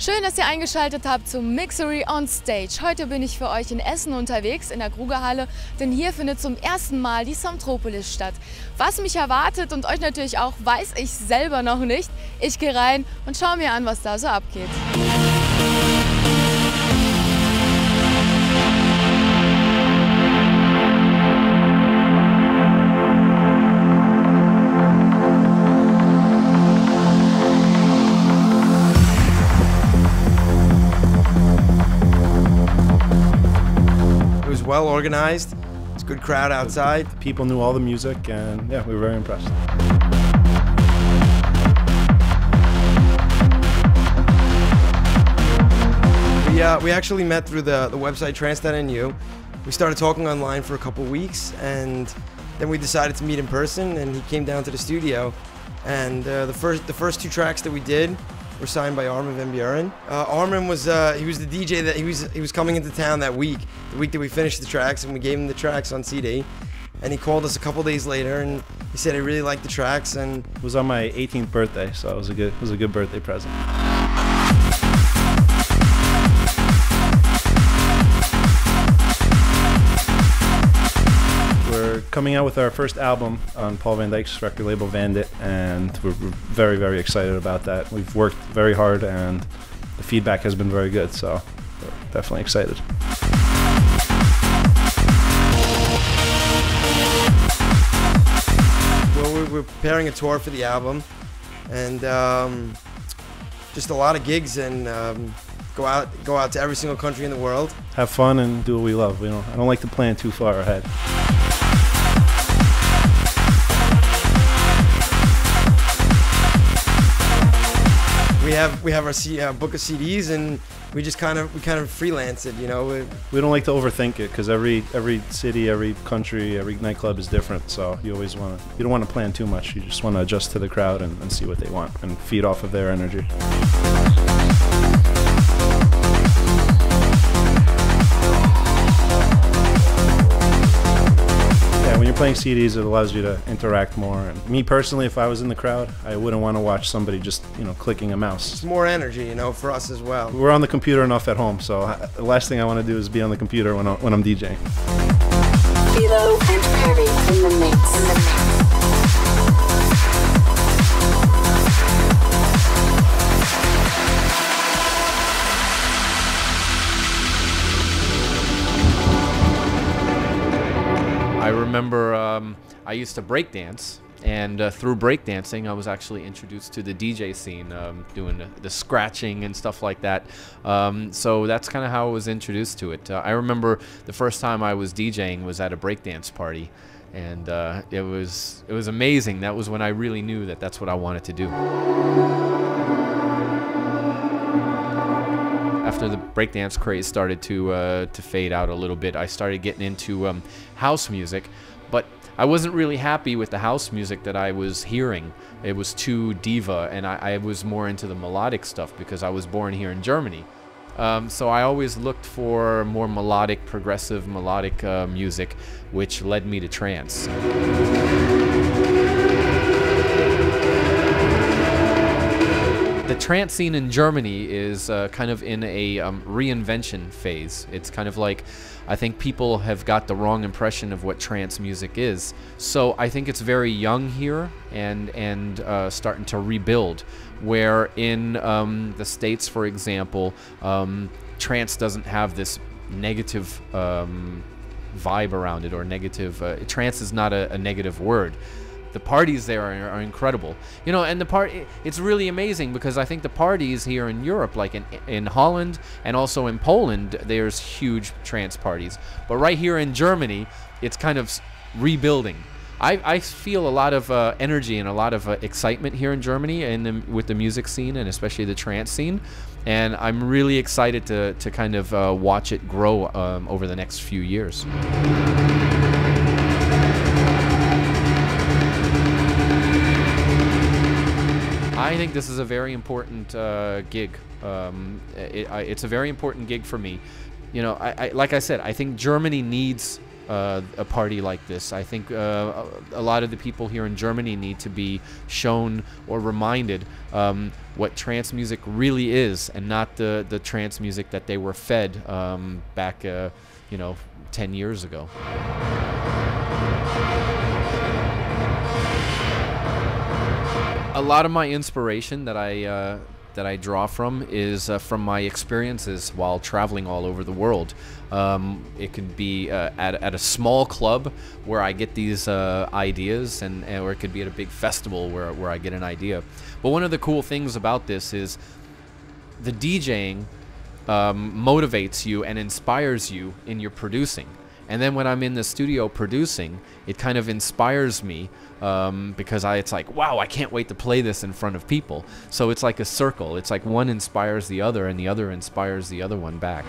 Schön, dass ihr eingeschaltet habt zum Mixery on Stage. Heute bin ich für euch in Essen unterwegs, in der Grugerhalle, denn hier findet zum ersten Mal die Soundtropolis statt. Was mich erwartet und euch natürlich auch, weiß ich selber noch nicht. Ich gehe rein und schaue mir an, was da so abgeht. Well organized, it's a good crowd outside. People knew all the music, and yeah, we were very impressed. We actually met through the website trance.nu. We started talking online for a couple weeks, and then we decided to meet in person, and he came down to the studio. And the first two tracks that we did were signed by Armin van Buuren. Armin was he was the DJ that he was coming into town that week, the week that we finished the tracks, and we gave him the tracks on CD. And he called us a couple days later, and he said he really liked the tracks. And it was on my 18th birthday, so it was a good birthday present. We're coming out with our first album on Paul van Dijk's record label Vandit, and we're very, very excited about that. We've worked very hard, and the feedback has been very good, so we're definitely excited. Well, we're preparing a tour for the album, and just a lot of gigs, and go out to every single country in the world. Have fun and do what we love. I don't like to plan too far ahead. We have our book of CDs, and we kind of freelance it, you know. We don't like to overthink it, because every city, every country, every nightclub is different. So you don't want to plan too much. You just want to adjust to the crowd and see what they want and feed off of their energy. When you're playing CDs, it allows you to interact more. And me personally, if I was in the crowd, I wouldn't want to watch somebody just, clicking a mouse. It's more energy, for us as well. We're on the computer enough at home, so the last thing I want to do is be on the computer when I'm DJing. Philo and Perry in the mix. I remember I used to breakdance, and through breakdancing I was actually introduced to the DJ scene, doing the scratching and stuff like that. So that's kind of how I was introduced to it. I remember the first time I was DJing was at a breakdance party, and it was amazing. That was when I really knew that that's what I wanted to do. After the breakdance craze started to fade out a little bit, I started getting into house music, but I wasn't really happy with the house music that I was hearing. It was too diva, and I was more into the melodic stuff because I was born here in Germany. So I always looked for more melodic, progressive melodic music, which led me to trance. The trance scene in Germany is kind of in a reinvention phase. It's kind of like, I think people have got the wrong impression of what trance music is. So I think it's very young here and starting to rebuild. Where in the States, for example, trance doesn't have this negative vibe around it, or negative. Trance is not a negative word. The parties there are incredible, and it's really amazing, because I think the parties here in Europe, like in Holland and also in Poland, there's huge trance parties. But right here in Germany, it's kind of rebuilding. I feel a lot of energy and a lot of excitement here in Germany, and with the music scene, and especially the trance scene. And I'm really excited to kind of watch it grow over the next few years. I think this is a very important gig. It's a very important gig for me. Like I said, I think Germany needs a party like this. I think a lot of the people here in Germany need to be shown or reminded what trance music really is, and not the trance music that they were fed back, 10 years ago. A lot of my inspiration that I draw from is from my experiences while traveling all over the world. It could be at a small club where I get these ideas, or it could be at a big festival where I get an idea. But one of the cool things about this is the DJing motivates you and inspires you in your producing. And then when I'm in the studio producing, it kind of inspires me because it's like, wow, I can't wait to play this in front of people. So it's like a circle. It's like one inspires the other, and the other inspires the other one back.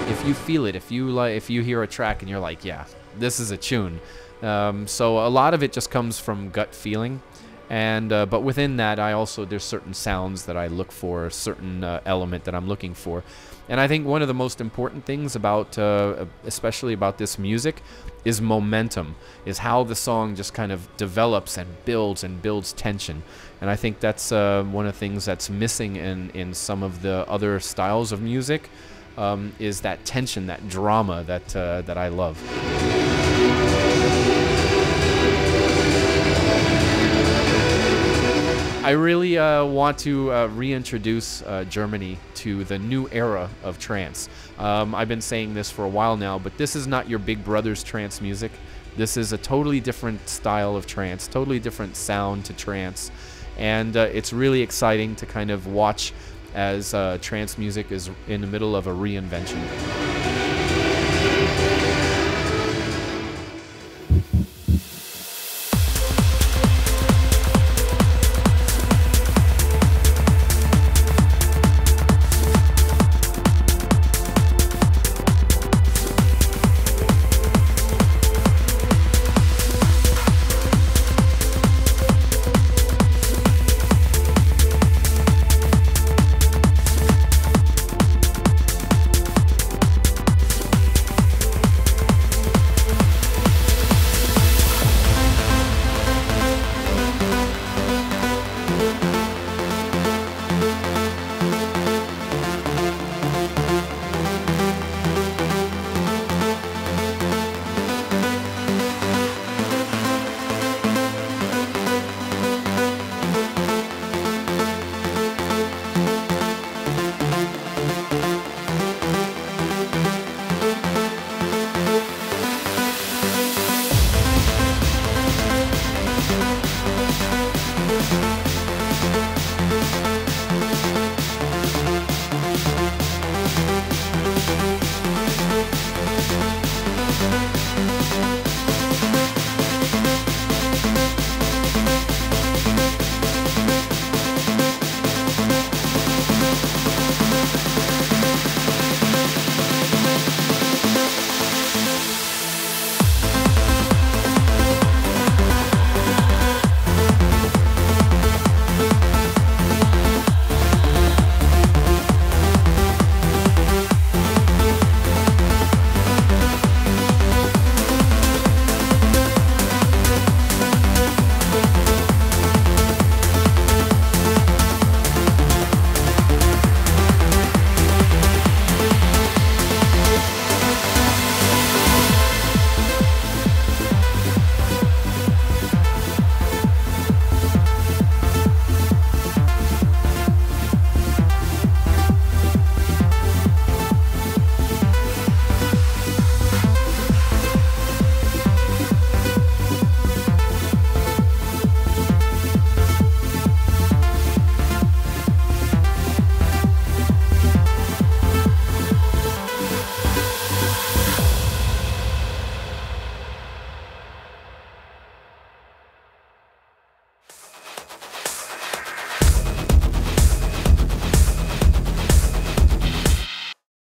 If you feel it, if you hear a track and you're like, yeah, this is a tune. So a lot of it just comes from gut feeling. And but within that, there's certain sounds that I look for, a certain element that I'm looking for. And I think one of the most important things about, especially about this music, is momentum, is how the song just kind of develops and builds tension. And I think that's one of the things that's missing in some of the other styles of music, is that tension, that drama that I love. I really want to reintroduce Germany to the new era of trance. I've been saying this for a while now, but this is not your big brother's trance music. This is a totally different style of trance, totally different sound to trance. And it's really exciting to kind of watch as trance music is in the middle of a reinvention.